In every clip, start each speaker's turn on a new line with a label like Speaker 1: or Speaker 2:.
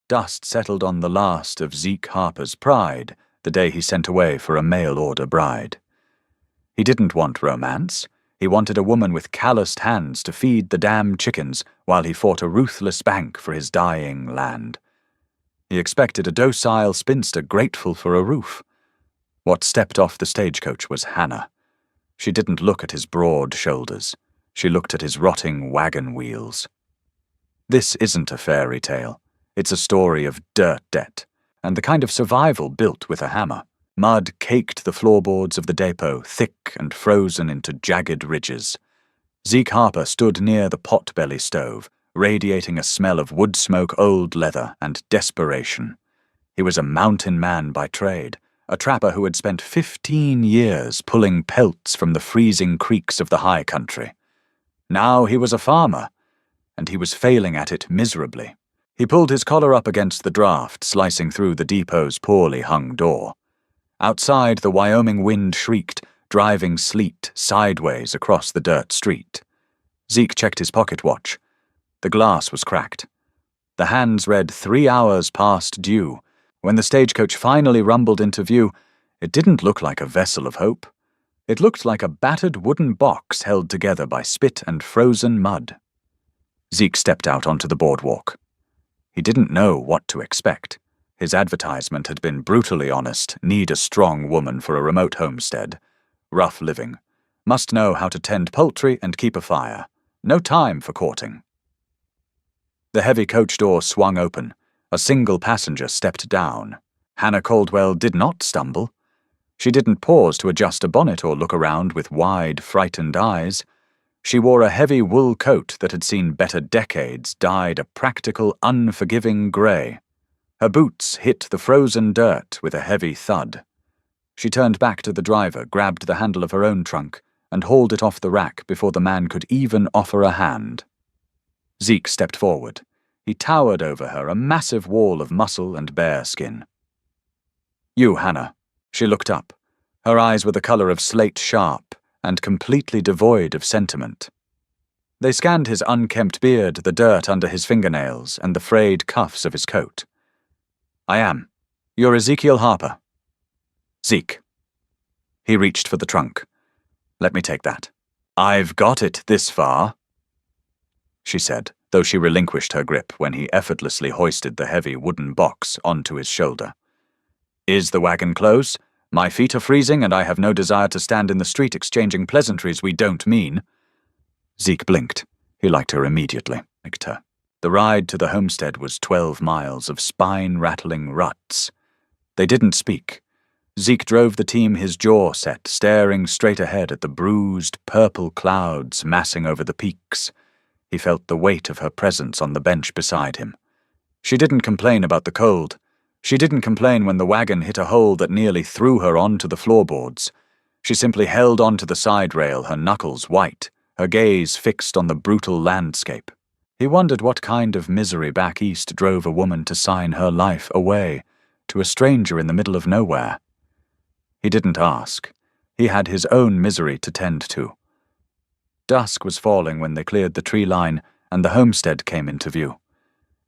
Speaker 1: Dust settled on the last of Zeke Harper's pride the day he sent away for a mail-order bride. He didn't want romance. He wanted a woman with calloused hands to feed the damn chickens while he fought a ruthless bank for his dying land. He expected a docile spinster grateful for a roof. What stepped off the stagecoach was Hannah. She didn't look at his broad shoulders. She looked at his rotting wagon wheels. This isn't a fairy tale. It's a story of dirt debt, and the kind of survival built with a hammer. Mud caked the floorboards of the depot, thick and frozen into jagged ridges. Zeke Harper stood near the pot-belly stove, radiating a smell of wood smoke, old leather, and desperation. He was a mountain man by trade, a trapper who had spent 15 years pulling pelts from the freezing creeks of the high country. Now he was a farmer, and he was failing at it miserably. He pulled his collar up against the draft, slicing through the depot's poorly hung door. Outside, the Wyoming wind shrieked, driving sleet sideways across the dirt street. Zeke checked his pocket watch. The glass was cracked. The hands read 3 hours past due. When the stagecoach finally rumbled into view, it didn't look like a vessel of hope. It looked like a battered wooden box held together by spit and frozen mud. Zeke stepped out onto the boardwalk. He didn't know what to expect. His advertisement had been brutally honest: need a strong woman for a remote homestead. Rough living. Must know how to tend poultry and keep a fire. No time for courting. The heavy coach door swung open. A single passenger stepped down. Hannah Caldwell did not stumble. She didn't pause to adjust a bonnet or look around with wide, frightened eyes. She wore a heavy wool coat that had seen better decades, dyed a practical, unforgiving grey. Her boots hit the frozen dirt with a heavy thud. She turned back to the driver, grabbed the handle of her own trunk, and hauled it off the rack before the man could even offer a hand. Zeke stepped forward. He towered over her, a massive wall of muscle and bare skin. "You, Hannah." She looked up. Her eyes were the color of slate sharp and completely devoid of sentiment. They scanned his unkempt beard, the dirt under his fingernails, and the frayed cuffs of his coat. "I am. You're Ezekiel Harper." "Zeke." He reached for the trunk. "Let me take that." "I've got it this far," she said, though she relinquished her grip when he effortlessly hoisted the heavy wooden box onto his shoulder. "Is the wagon close? My feet are freezing, and I have no desire to stand in the street exchanging pleasantries we don't mean." Zeke blinked. He liked her immediately. Liked her. The ride to the homestead was 12 miles of spine-rattling ruts. They didn't speak. Zeke drove the team, his jaw set, staring straight ahead at the bruised, purple clouds massing over the peaks. He felt the weight of her presence on the bench beside him. She didn't complain about the cold. She didn't complain when the wagon hit a hole that nearly threw her onto the floorboards. She simply held onto the side rail, her knuckles white, her gaze fixed on the brutal landscape. He wondered what kind of misery back east drove a woman to sign her life away, to a stranger in the middle of nowhere. He didn't ask. He had his own misery to tend to. Dusk was falling when they cleared the tree line, and the homestead came into view.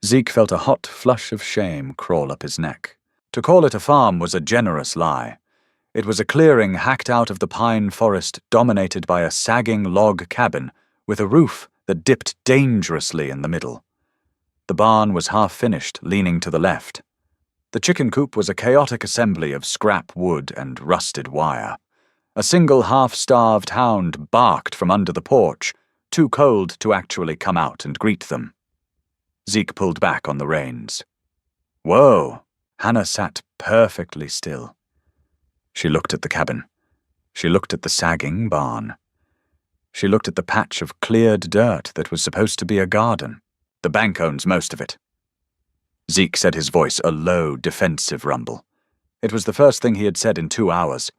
Speaker 1: Zeke felt a hot flush of shame crawl up his neck. To call it a farm was a generous lie. It was a clearing hacked out of the pine forest, dominated by a sagging log cabin with a roof that dipped dangerously in the middle. The barn was half-finished, leaning to the left. The chicken coop was a chaotic assembly of scrap wood and rusted wire. A single half-starved hound barked from under the porch, too cold to actually come out and greet them. Zeke pulled back on the reins. "Whoa!" Hannah sat perfectly still. She looked at the cabin. She looked at the sagging barn. She looked at the patch of cleared dirt that was supposed to be a garden. "The bank owns most of it." Zeke said, his voice a low, defensive rumble. It was the first thing he had said in 2 hours.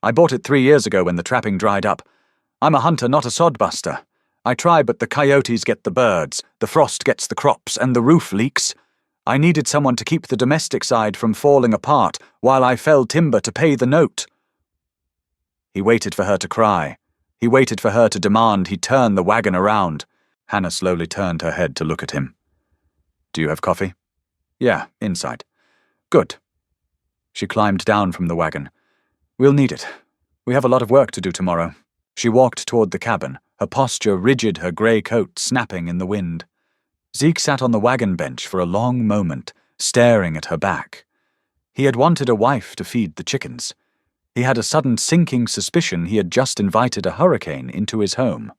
Speaker 1: "I bought it 3 years ago when the trapping dried up. I'm a hunter, not a sodbuster. I try, but the coyotes get the birds, the frost gets the crops, and the roof leaks. I needed someone to keep the domestic side from falling apart while I felled timber to pay the note." He waited for her to cry. He waited for her to demand he turn the wagon around. Hannah slowly turned her head to look at him. "Do you have coffee?" Yeah, inside. Good. She climbed down from the wagon. We'll need it. We have a lot of work to do tomorrow. She walked toward the cabin, her posture rigid, her grey coat snapping in the wind. Zeke sat on the wagon bench for a long moment, staring at her back. He had wanted a wife to feed the chickens. He had a sudden sinking suspicion he had just invited a hurricane into his home.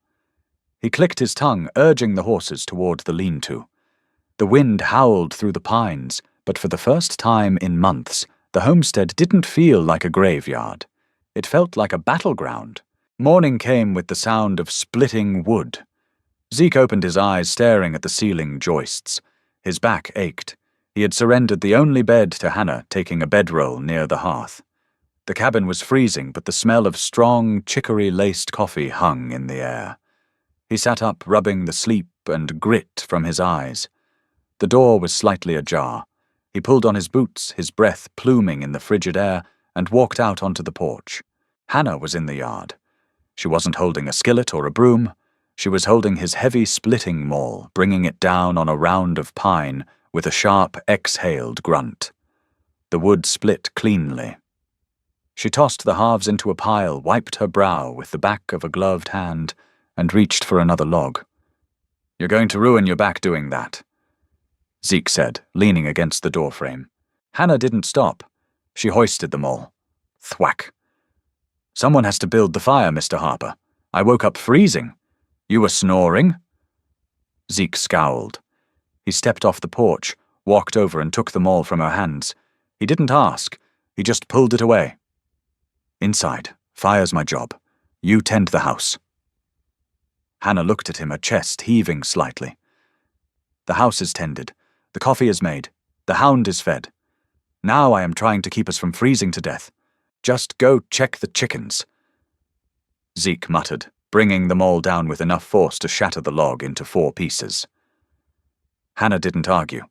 Speaker 1: He clicked his tongue, urging the horses toward the lean-to. The wind howled through the pines, but for the first time in months, the homestead didn't feel like a graveyard. It felt like a battleground. Morning came with the sound of splitting wood. Zeke opened his eyes, staring at the ceiling joists. His back ached. He had surrendered the only bed to Hannah, taking a bedroll near the hearth. The cabin was freezing, but the smell of strong, chicory-laced coffee hung in the air. He sat up, rubbing the sleep and grit from his eyes. The door was slightly ajar. He pulled on his boots, his breath pluming in the frigid air, and walked out onto the porch. Hannah was in the yard. She wasn't holding a skillet or a broom. She was holding his heavy splitting maul, bringing it down on a round of pine with a sharp, exhaled grunt. The wood split cleanly. She tossed the halves into a pile, wiped her brow with the back of a gloved hand, and reached for another log. "You're going to ruin your back doing that," Zeke said, leaning against the doorframe. Hannah didn't stop. She hoisted them all. Thwack. "Someone has to build the fire, Mr. Harper. I woke up freezing. You were snoring?" Zeke scowled. He stepped off the porch, walked over and took the maul from her hands. He didn't ask. He just pulled it away. "Inside. Fire's my job. You tend the house." Hannah looked at him, her chest heaving slightly. "The house is tended. The coffee is made. The hound is fed. Now I am trying to keep us from freezing to death. Just go check the chickens." Zeke muttered, bringing the maul down with enough force to shatter the log into 4 pieces. Hannah didn't argue.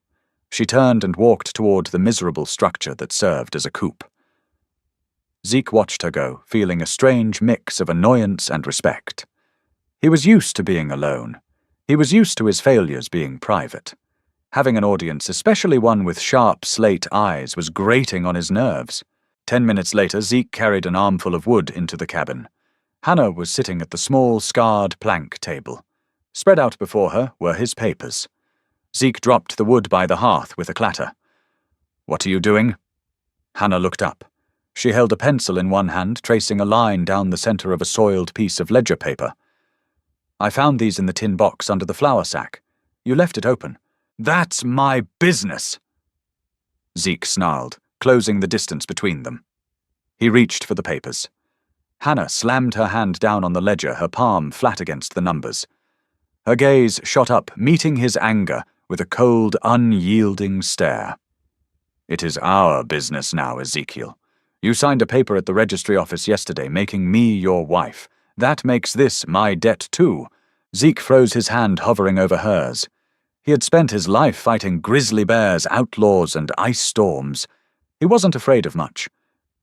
Speaker 1: She turned and walked toward the miserable structure that served as a coop. Zeke watched her go, feeling a strange mix of annoyance and respect. He was used to being alone. He was used to his failures being private. Having an audience, especially one with sharp slate eyes, was grating on his nerves. 10 minutes later, Zeke carried an armful of wood into the cabin. Hannah was sitting at the small, scarred plank table. Spread out before her were his papers. Zeke dropped the wood by the hearth with a clatter. "What are you doing?" Hannah looked up. She held a pencil in one hand, tracing a line down the center of a soiled piece of ledger paper. "I found these in the tin box under the flour sack. You left it open." "That's my business!" Zeke snarled, closing the distance between them. He reached for the papers. Hannah slammed her hand down on the ledger, her palm flat against the numbers. Her gaze shot up, meeting his anger with a cold, unyielding stare. "It is our business now, Ezekiel. You signed a paper at the registry office yesterday making me your wife. That makes this my debt too." Zeke froze his hand hovering over hers. He had spent his life fighting grizzly bears, outlaws, and ice storms. He wasn't afraid of much,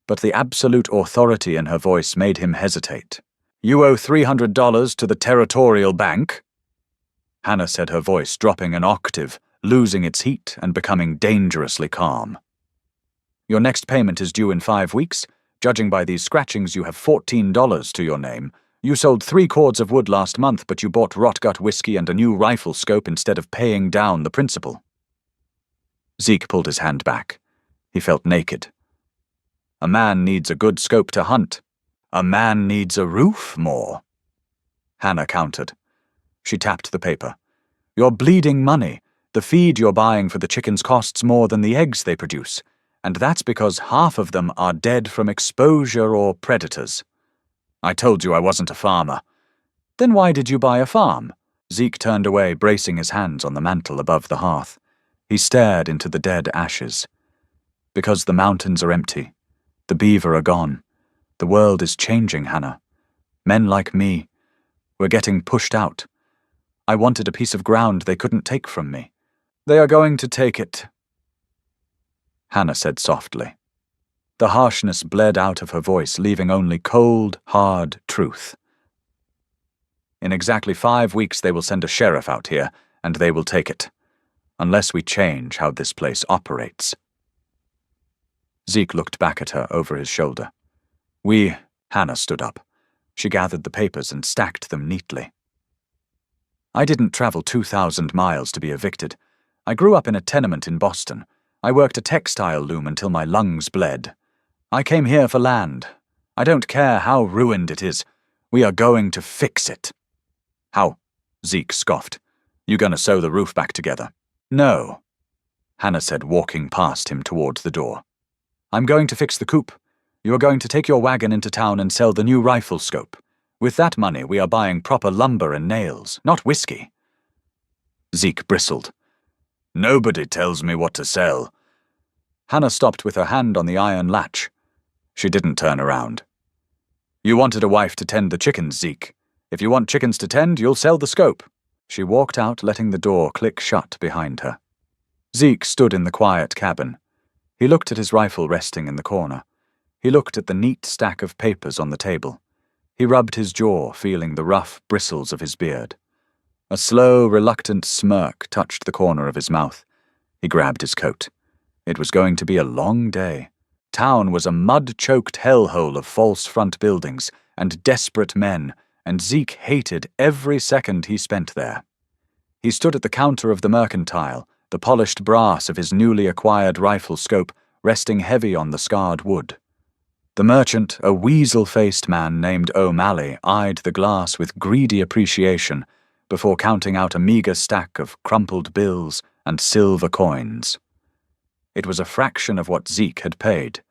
Speaker 1: but the absolute authority in her voice made him hesitate. "You owe $300 to the Territorial Bank." Hannah said, her voice dropping an octave, losing its heat and becoming dangerously calm. "Your next payment is due in 5 weeks. Judging by these scratchings, you have $14 to your name. You sold 3 cords of wood last month, but you bought rotgut whiskey and a new rifle scope instead of paying down the principal." Zeke pulled his hand back. He felt naked. A man needs a good scope to hunt. A man needs a roof more. Hannah countered. She tapped the paper. "You're bleeding money. The feed you're buying for the chickens costs more than the eggs they produce, and that's because half of them are dead from exposure or predators." "I told you I wasn't a farmer." "Then why did you buy a farm?" Zeke turned away, bracing his hands on the mantel above the hearth. He stared into the dead ashes. "Because the mountains are empty. The beaver are gone. The world is changing, Hannah. Men like me, we're getting pushed out. I wanted a piece of ground they couldn't take from me. They are going to take it," Hannah said softly. The harshness bled out of her voice, leaving only cold, hard truth. "In exactly 5 weeks they will send a sheriff out here, and they will take it. unless we change how this place operates. Zeke looked back at her over his shoulder. Hannah stood up. She gathered the papers and stacked them neatly. I didn't travel 2,000 miles to be evicted. I grew up in a tenement in Boston. I worked a textile loom until my lungs bled. I came here for land. I don't care how ruined it is. We are going to fix it. How? Zeke scoffed. You gonna sew the roof back together? No, Hannah said, walking past him toward the door. I'm going to fix the coop. You are going to take your wagon into town and sell the new rifle scope. With that money, we are buying proper lumber and nails, not whiskey. Zeke bristled. Nobody tells me what to sell. Hannah stopped with her hand on the iron latch. She didn't turn around. You wanted a wife to tend the chickens, Zeke. If you want chickens to tend, you'll sell the scope. She walked out, letting the door click shut behind her. Zeke stood in the quiet cabin. He looked at his rifle resting in the corner. He looked at the neat stack of papers on the table. He rubbed his jaw, feeling the rough bristles of his beard. A slow, reluctant smirk touched the corner of his mouth. He grabbed his coat. It was going to be a long day. Town was a mud-choked hellhole of false front buildings and desperate men, and Zeke hated every second he spent there. He stood at the counter of the mercantile, the polished brass of his newly acquired rifle scope resting heavy on the scarred wood. The merchant, a weasel-faced man named O'Malley, eyed the glass with greedy appreciation before counting out a meager stack of crumpled bills and silver coins. It was a fraction of what Zeke had paid.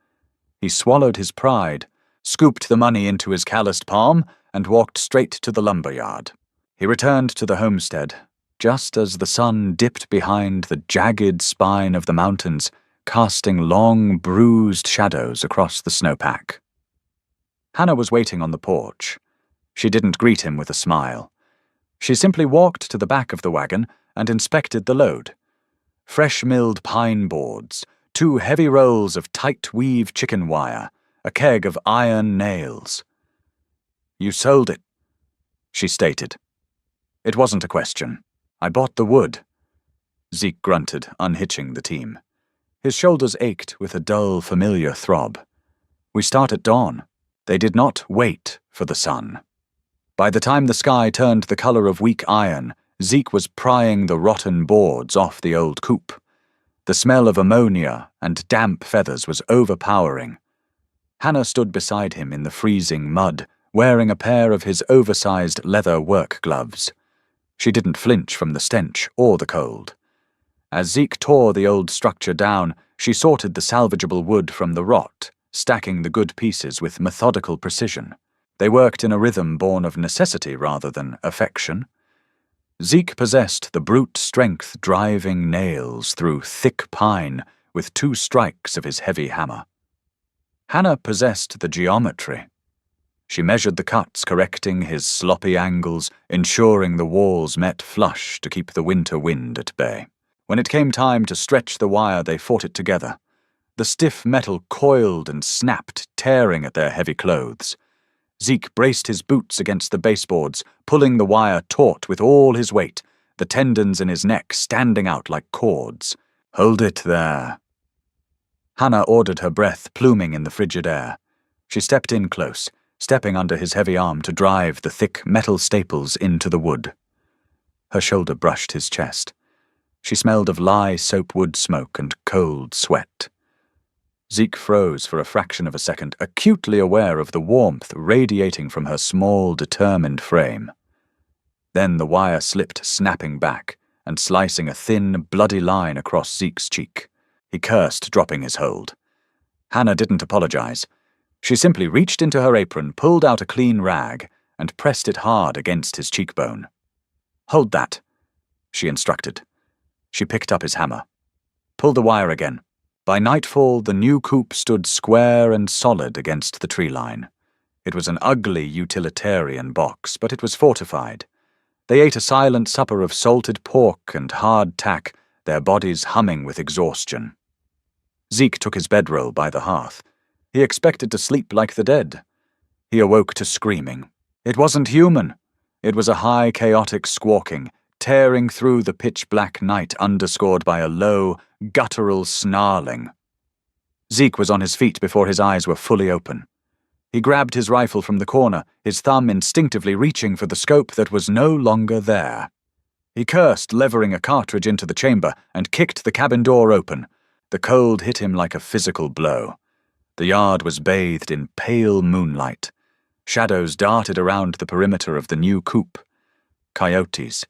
Speaker 1: He swallowed his pride, scooped the money into his calloused palm, and walked straight to the lumber yard. He returned to the homestead, just as the sun dipped behind the jagged spine of the mountains, casting long, bruised shadows across the snowpack. Hannah was waiting on the porch. She didn't greet him with a smile. She simply walked to the back of the wagon and inspected the load. Fresh-milled pine boards, 2 heavy rolls of tight-weave chicken wire, a keg of iron nails. You sold it, she stated. It wasn't a question. I bought the wood. Zeke grunted, unhitching the team. His shoulders ached with a dull, familiar throb. We start at dawn. They did not wait for the sun. By the time the sky turned the color of weak iron, Zeke was prying the rotten boards off the old coop. The smell of ammonia and damp feathers was overpowering. Hannah stood beside him in the freezing mud, wearing a pair of his oversized leather work gloves. She didn't flinch from the stench or the cold. As Zeke tore the old structure down, she sorted the salvageable wood from the rot, stacking the good pieces with methodical precision. They worked in a rhythm born of necessity rather than affection. Zeke possessed the brute strength driving nails through thick pine with 2 strikes of his heavy hammer. Hannah possessed the geometry. She measured the cuts, correcting his sloppy angles, ensuring the walls met flush to keep the winter wind at bay. When it came time to stretch the wire, they fought it together. The stiff metal coiled and snapped, tearing at their heavy clothes. Zeke braced his boots against the baseboards, pulling the wire taut with all his weight, the tendons in his neck standing out like cords. Hold it there. Hannah ordered her breath pluming in the frigid air. She stepped in close, stepping under his heavy arm to drive the thick metal staples into the wood. Her shoulder brushed his chest. She smelled of lye soapwood smoke and cold sweat. Zeke froze for a fraction of a second, acutely aware of the warmth radiating from her small, determined frame. Then the wire slipped, snapping back and slicing a thin, bloody line across Zeke's cheek. He cursed, dropping his hold. Hannah didn't apologize. She simply reached into her apron, pulled out a clean rag, and pressed it hard against his cheekbone. Hold that, she instructed. She picked up his hammer. Pull the wire again. By nightfall, the new coop stood square and solid against the tree line. It was an ugly utilitarian box, but it was fortified. They ate a silent supper of salted pork and hard tack, their bodies humming with exhaustion. Zeke took his bedroll by the hearth. He expected to sleep like the dead. He awoke to screaming. It wasn't human. It was a high, chaotic squawking, tearing through the pitch-black night underscored by a low, guttural snarling. Zeke was on his feet before his eyes were fully open. He grabbed his rifle from the corner, his thumb instinctively reaching for the scope that was no longer there. He cursed, levering a cartridge into the chamber, and kicked the cabin door open. The cold hit him like a physical blow. The yard was bathed in pale moonlight. Shadows darted around the perimeter of the new coop. Coyotes,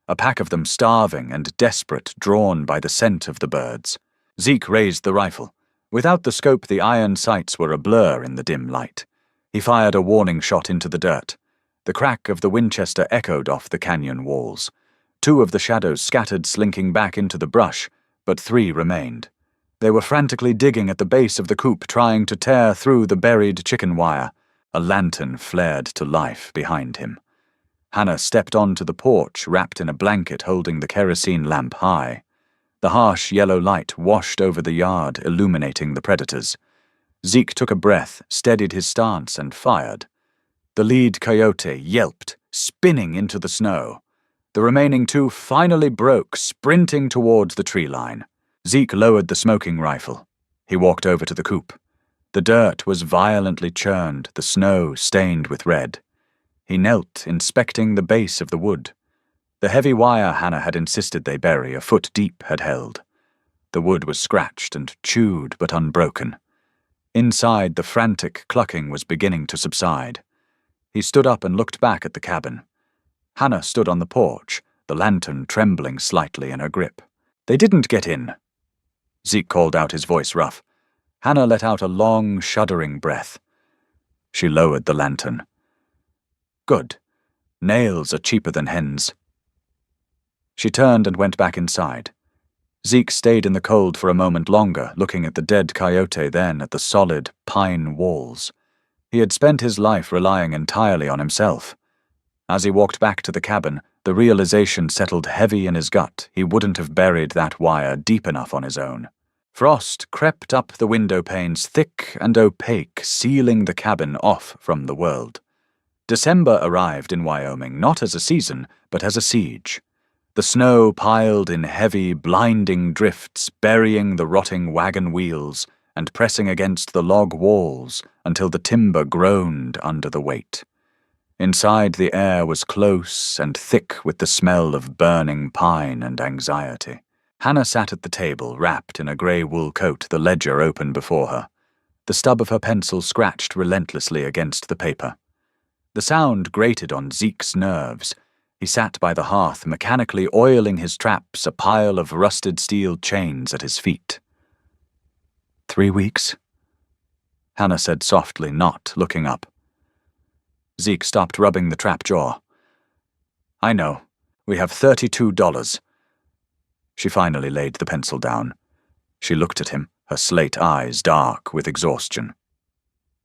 Speaker 1: a pack of them starving and desperate, drawn by the scent of the birds. Zeke raised the rifle. Without the scope, the iron sights were a blur in the dim light. He fired a warning shot into the dirt. The crack of the Winchester echoed off the canyon walls. 2 of the shadows scattered, slinking back into the brush, but 3 remained. They were frantically digging at the base of the coop, trying to tear through the buried chicken wire. A lantern flared to life behind him. Hannah stepped onto the porch, wrapped in a blanket holding the kerosene lamp high. The harsh yellow light washed over the yard, illuminating the predators. Zeke took a breath, steadied his stance, and fired. The lead coyote yelped, spinning into the snow. The remaining 2 finally broke, sprinting towards the tree line. Zeke lowered the smoking rifle. He walked over to the coop. The dirt was violently churned, the snow stained with red. He knelt, inspecting the base of the wood. The heavy wire Hannah had insisted they bury a foot deep had held. The wood was scratched and chewed but unbroken. Inside, the frantic clucking was beginning to subside. He stood up and looked back at the cabin. Hannah stood on the porch, the lantern trembling slightly in her grip. "They didn't get in." Zeke called out, his voice rough. Hannah let out a long, shuddering breath. She lowered the lantern. "Good. Nails are cheaper than hens." She turned and went back inside. Zeke stayed in the cold for a moment longer, looking at the dead coyote, then at the solid pine walls. He had spent his life relying entirely on himself. As he walked back to the cabin, the realization settled heavy in his gut he wouldn't have buried that wire deep enough on his own. Frost crept up the window panes, thick and opaque, sealing the cabin off from the world. December arrived in Wyoming not as a season, but as a siege. The snow piled in heavy, blinding drifts, burying the rotting wagon wheels and pressing against the log walls until the timber groaned under the weight. Inside, the air was close and thick with the smell of burning pine and anxiety. Hannah sat at the table, wrapped in a grey wool coat, the ledger open before her. The stub of her pencil scratched relentlessly against the paper. The sound grated on Zeke's nerves. He sat by the hearth, mechanically oiling his traps, a pile of rusted steel chains at his feet. 3 weeks? Hannah said softly, not looking up. Zeke stopped rubbing the trap jaw. "I know. We have $32. She finally laid the pencil down. She looked at him, her slate eyes dark with exhaustion.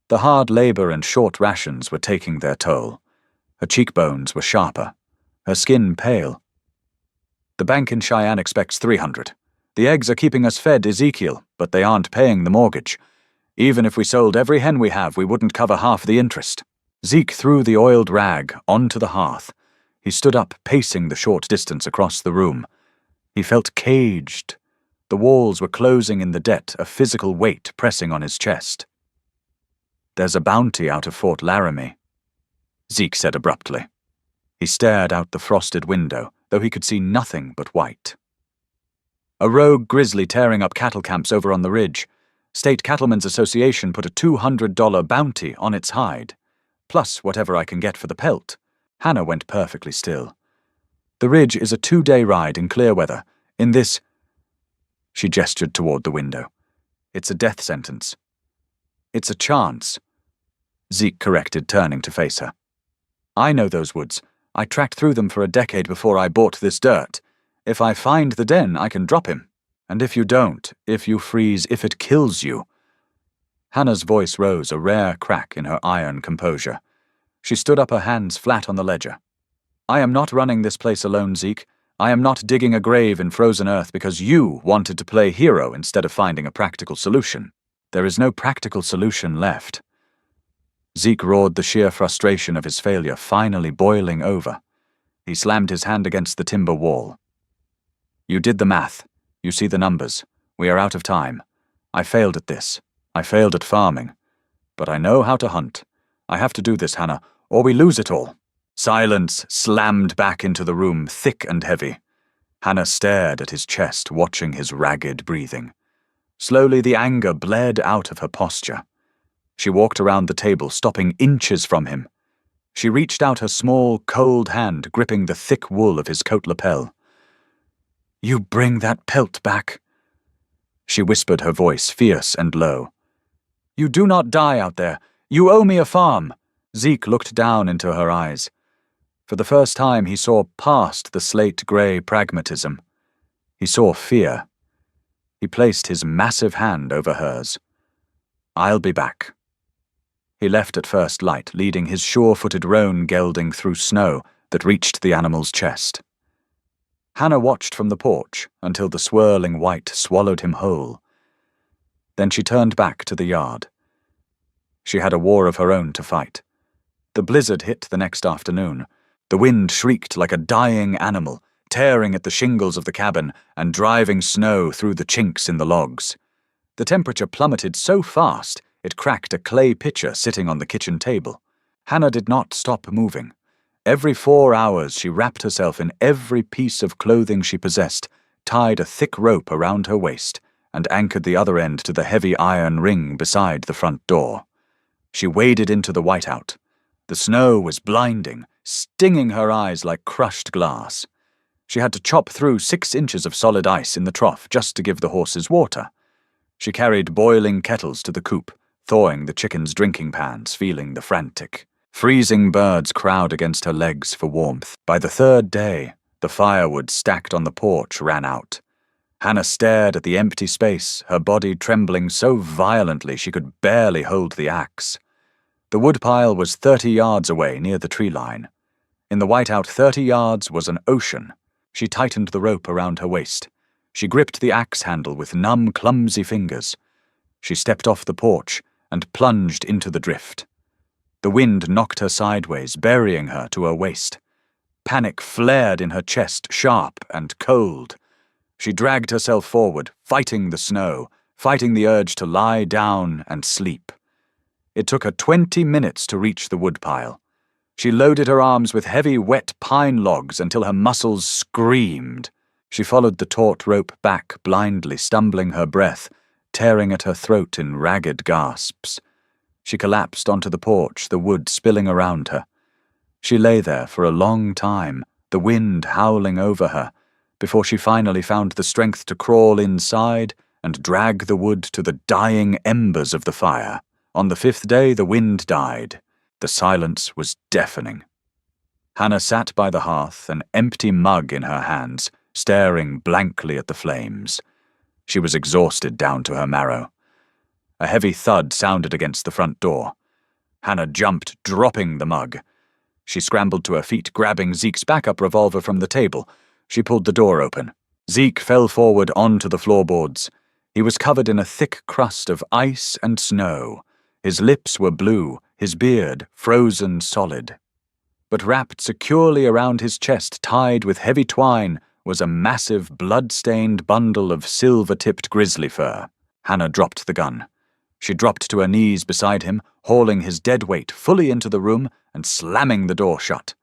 Speaker 1: The hard labor and short rations were taking their toll. Her cheekbones were sharper, her skin pale. "The bank in Cheyenne expects $300. The eggs are keeping us fed, Ezekiel, but they aren't paying the mortgage. Even if we sold every hen we have, we wouldn't cover half the interest." Zeke threw the oiled rag onto the hearth. He stood up, pacing the short distance across the room. He felt caged. The walls were closing in the debt, a physical weight pressing on his chest. "There's a bounty out of Fort Laramie," Zeke said abruptly. He stared out the frosted window, though he could see nothing but white. "A rogue grizzly tearing up cattle camps over on the ridge. State Cattlemen's Association put a $200 bounty on its hide. Plus whatever I can get for the pelt." Hannah went perfectly still. "The ridge is a 2-day ride in clear weather. In this—" She gestured toward the window. "It's a death sentence." "It's a chance," Zeke corrected, turning to face her. "I know those woods. I tracked through them for a decade before I bought this dirt. If I find the den, I can drop him. And if you don't, if you freeze, if it kills you—" Hannah's voice rose, a rare crack in her iron composure. She stood up, her hands flat on the ledger. "I am not running this place alone, Zeke. I am not digging a grave in frozen earth because you wanted to play hero instead of finding a practical solution. There is no practical solution left." Zeke roared, the sheer frustration of his failure finally boiling over. He slammed his hand against the timber wall. "You did the math. You see the numbers. We are out of time. I failed at this. I failed at farming. But I know how to hunt. I have to do this, Hannah, or we lose it all." Silence slammed back into the room, thick and heavy. Hannah stared at his chest, watching his ragged breathing. Slowly the anger bled out of her posture. She walked around the table, stopping inches from him. She reached out her small, cold hand, gripping the thick wool of his coat lapel. "You bring that pelt back," she whispered, her voice fierce and low. "You do not die out there. You owe me a farm." Zeke looked down into her eyes. For the first time he saw past the slate-grey pragmatism. He saw fear. He placed his massive hand over hers. "I'll be back." He left at first light, leading his sure-footed roan gelding through snow that reached the animal's chest. Hannah watched from the porch until the swirling white swallowed him whole. Then she turned back to the yard. She had a war of her own to fight. The blizzard hit the next afternoon. The wind shrieked like a dying animal, tearing at the shingles of the cabin and driving snow through the chinks in the logs. The temperature plummeted so fast it cracked a clay pitcher sitting on the kitchen table. Hannah did not stop moving. Every 4 hours she wrapped herself in every piece of clothing she possessed, tied a thick rope around her waist, and anchored the other end to the heavy iron ring beside the front door. She waded into the whiteout. The snow was blinding, stinging her eyes like crushed glass. She had to chop through 6 inches of solid ice in the trough just to give the horses water. She carried boiling kettles to the coop, thawing the chickens' drinking pans, feeling the frantic. Freezing birds crowd against her legs for warmth. By the 3rd day, the firewood stacked on the porch ran out. Hannah stared at the empty space, her body trembling so violently she could barely hold the axe. The woodpile was 30 yards away near the tree line. In the whiteout 30 yards was an ocean. She tightened the rope around her waist. She gripped the axe handle with numb, clumsy fingers. She stepped off the porch and plunged into the drift. The wind knocked her sideways, burying her to her waist. Panic flared in her chest, sharp and cold. She dragged herself forward, fighting the snow, fighting the urge to lie down and sleep. It took her 20 minutes to reach the woodpile. She loaded her arms with heavy, wet pine logs until her muscles screamed. She followed the taut rope back blindly, stumbling her breath, tearing at her throat in ragged gasps. She collapsed onto the porch, the wood spilling around her. She lay there for a long time, the wind howling over her, before she finally found the strength to crawl inside and drag the wood to the dying embers of the fire. On the 5th day, the wind died. The silence was deafening. Hannah sat by the hearth, an empty mug in her hands, staring blankly at the flames. She was exhausted down to her marrow. A heavy thud sounded against the front door. Hannah jumped, dropping the mug. She scrambled to her feet, grabbing Zeke's backup revolver from the table. She pulled the door open. Zeke fell forward onto the floorboards. He was covered in a thick crust of ice and snow. His lips were blue, his beard frozen solid. But wrapped securely around his chest, tied with heavy twine, was a massive, blood-stained bundle of silver-tipped grizzly fur. Hannah dropped the gun. She dropped to her knees beside him, hauling his dead weight fully into the room and slamming the door shut.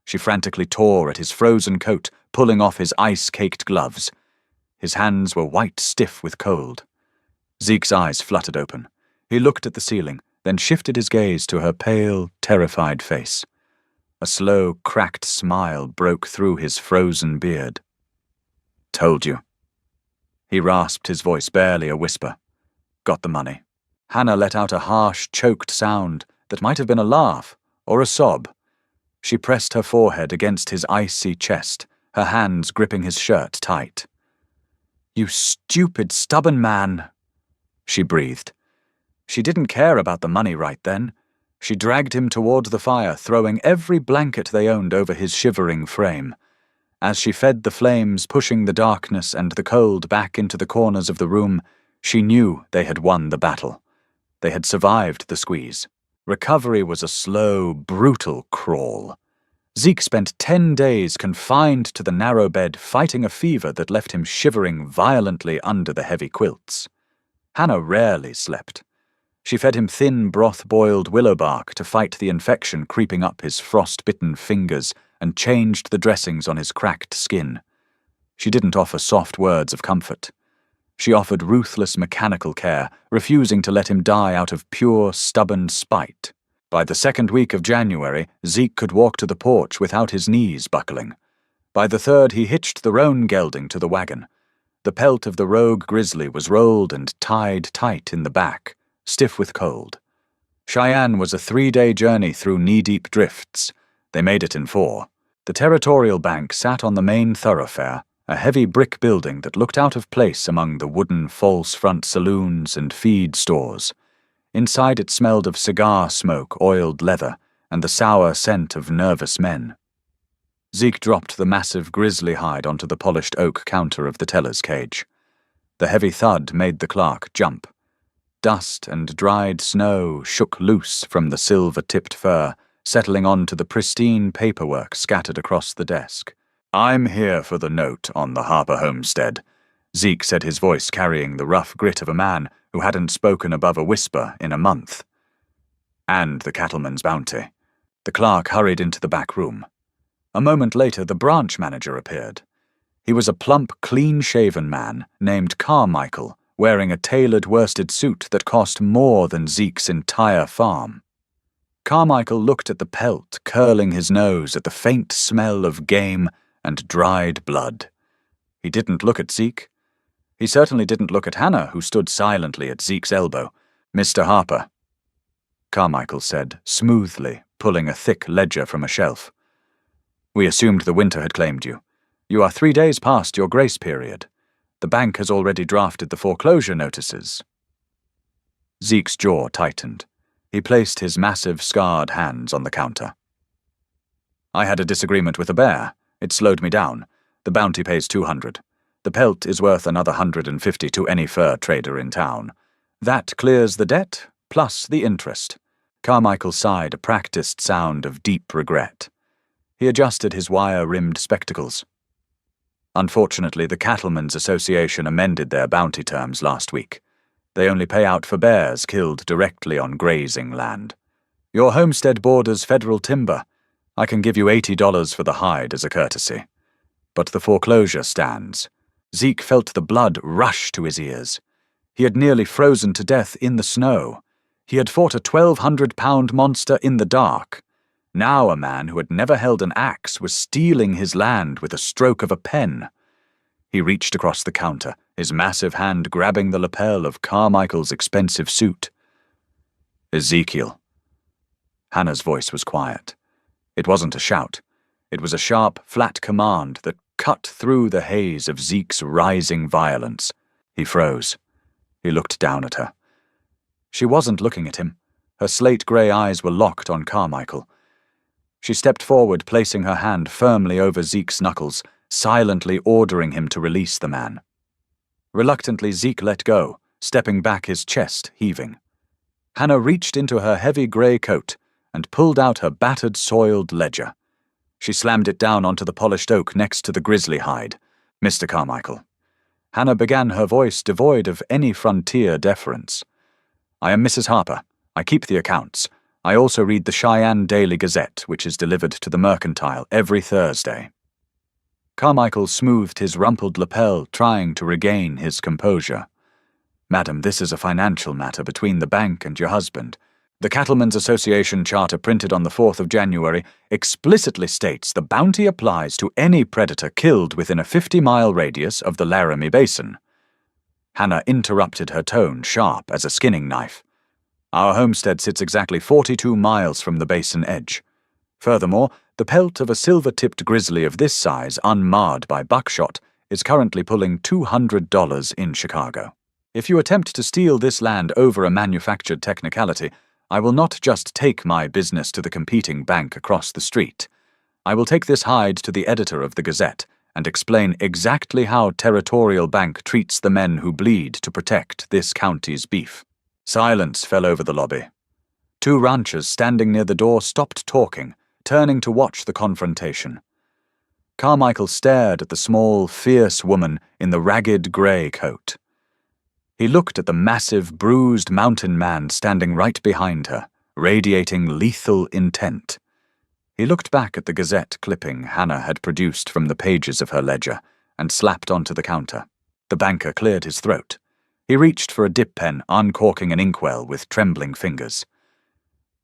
Speaker 1: She frantically tore at his frozen coat, pulling off his ice-caked gloves. His hands were white stiff with cold. Zeke's eyes fluttered open. He looked at the ceiling, then shifted his gaze to her pale, terrified face. A slow, cracked smile broke through his frozen beard. "Told you." He rasped, his voice barely a whisper. "Got the money." Hannah let out a harsh, choked sound that might have been a laugh or a sob. She pressed her forehead against his icy chest, her hands gripping his shirt tight. "You stupid, stubborn man," she breathed. She didn't care about the money right then. She dragged him toward the fire, throwing every blanket they owned over his shivering frame. As she fed the flames, pushing the darkness and the cold back into the corners of the room, she knew they had won the battle. They had survived the squeeze. Recovery was a slow, brutal crawl. Zeke spent 10 days confined to the narrow bed, fighting a fever that left him shivering violently under the heavy quilts. Hannah rarely slept. She fed him thin, broth-boiled willow bark to fight the infection creeping up his frost-bitten fingers and changed the dressings on his cracked skin. She didn't offer soft words of comfort. She offered ruthless mechanical care, refusing to let him die out of pure, stubborn spite. By the second week of January, Zeke could walk to the porch without his knees buckling. By the third, he hitched the roan gelding to the wagon. The pelt of the rogue grizzly was rolled and tied tight in the back, stiff with cold. Cheyenne was a 3-day journey through knee-deep drifts. They made it in 4. The Territorial Bank sat on the main thoroughfare, a heavy brick building that looked out of place among the wooden false-front saloons and feed stores. Inside it smelled of cigar smoke, oiled leather, and the sour scent of nervous men. Zeke dropped the massive grizzly hide onto the polished oak counter of the teller's cage. The heavy thud made the clerk jump. Dust and dried snow shook loose from the silver-tipped fur, settling onto the pristine paperwork scattered across the desk. "I'm here for the note on the Harper homestead," Zeke said, his voice carrying the rough grit of a man who hadn't spoken above a whisper in a month. "And the cattleman's bounty." The clerk hurried into the back room. A moment later, the branch manager appeared. He was a plump, clean-shaven man named Carmichael, wearing a tailored worsted suit that cost more than Zeke's entire farm. Carmichael looked at the pelt, curling his nose at the faint smell of game and dried blood. He didn't look at Zeke. He certainly didn't look at Hannah, who stood silently at Zeke's elbow. "Mr. Harper," Carmichael said, smoothly, pulling a thick ledger from a shelf. "We assumed the winter had claimed you. You are 3 days past your grace period. The bank has already drafted the foreclosure notices." Zeke's jaw tightened. He placed his massive, scarred hands on the counter. "I had a disagreement with a bear. It slowed me down. The bounty pays $200. The pelt is worth another $150 to any fur trader in town. That clears the debt, plus the interest." Carmichael sighed, a practiced sound of deep regret. He adjusted his wire-rimmed spectacles. "Unfortunately, the Cattlemen's Association amended their bounty terms last week. They only pay out for bears killed directly on grazing land. Your homestead borders federal timber. I can give you $80 for the hide as a courtesy. But the foreclosure stands." Zeke felt the blood rush to his ears. He had nearly frozen to death in the snow. He had fought a 1,200-pound monster in the dark. Now a man who had never held an axe was stealing his land with a stroke of a pen. He reached across the counter, his massive hand grabbing the lapel of Carmichael's expensive suit. "Ezekiel." Hannah's voice was quiet. It wasn't a shout. It was a sharp, flat command that cut through the haze of Zeke's rising violence. He froze. He looked down at her. She wasn't looking at him. Her slate-grey eyes were locked on Carmichael. She stepped forward, placing her hand firmly over Zeke's knuckles, silently ordering him to release the man. Reluctantly, Zeke let go, stepping back, his chest heaving. Hannah reached into her heavy grey coat and pulled out her battered, soiled ledger. She slammed it down onto the polished oak next to the grizzly hide. "Mr. Carmichael." Hannah began, her voice devoid of any frontier deference. "I am Mrs. Harper. I keep the accounts. I also read the Cheyenne Daily Gazette, which is delivered to the Mercantile every Thursday." Carmichael smoothed his rumpled lapel, trying to regain his composure. "Madam, this is a financial matter between the bank and your husband. The Cattlemen's Association charter printed on the 4th of January explicitly states the bounty applies to any predator killed within a 50-mile radius of the Laramie Basin." Hannah interrupted, her tone sharp as a skinning knife. "Our homestead sits exactly 42 miles from the basin edge. Furthermore, the pelt of a silver-tipped grizzly of this size, unmarred by buckshot, is currently pulling $200 in Chicago. If you attempt to steal this land over a manufactured technicality, I will not just take my business to the competing bank across the street. I will take this hide to the editor of the Gazette and explain exactly how Territorial Bank treats the men who bleed to protect this county's beef." Silence fell over the lobby. 2 ranchers standing near the door stopped talking, turning to watch the confrontation. Carmichael stared at the small, fierce woman in the ragged grey coat. He looked at the massive, bruised mountain man standing right behind her, radiating lethal intent. He looked back at the Gazette clipping Hannah had produced from the pages of her ledger and slapped onto the counter. The banker cleared his throat. He reached for a dip pen, uncorking an inkwell with trembling fingers.